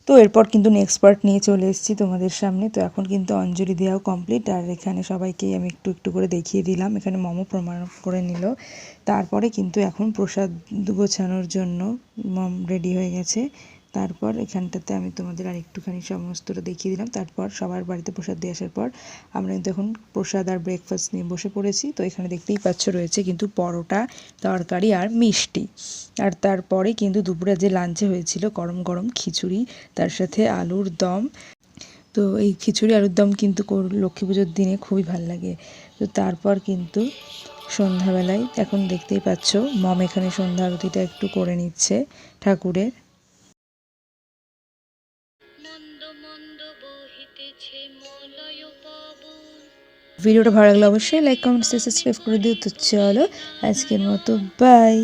তো এরপর কিন্তু নেক্সট পার্ট নিয়ে চলে এসেছি তোমাদের সামনে। তো এখন কিন্তু অঞ্জলি দেওয়াও কমপ্লিট, আর এখানে সবাইকেই আমি একটু একটু করে দেখিয়ে দিলাম। এখানে মোমো প্রমাণ করে নিল। তারপরে কিন্তু এখন প্রসাদ গোছানোর জন্য মম রেডি হয়ে গেছে। তারপর এখানটাতে আমি তোমাদের আর একটুখানি সমস্তটা দেখিয়ে দিলাম। তারপর সবার বাড়িতে প্রসাদ দিয়ে আসার পর আমরা কিন্তু এখন প্রসাদ আর ব্রেকফাস্ট নিয়ে বসে পড়েছি। তো এখানে দেখতেই পাচ্ছ রয়েছে কিন্তু পরোটা, তরকারি আর মিষ্টি। আর তারপরে কিন্তু দুপুরে যে লাঞ্চে হয়েছিল গরম গরম খিচুড়ি, তার সাথে আলুর দম। তো এই খিচুড়ি আলুর দম কিন্তু লক্ষ্মী পুজোর দিনে খুবই ভাল লাগে। তো তারপর কিন্তু সন্ধ্যাবেলায় এখন দেখতেই পাচ্ছ মম এখানে সন্ধ্যা আরতিটা একটু করে নিচ্ছে ঠাকুরের। ভিডিওটা ভালো লাগলে অবশ্যই লাইক, কমেন্ট, সাবস্ক্রাইব করে দিও। তো চলো আজকের মতো বাই।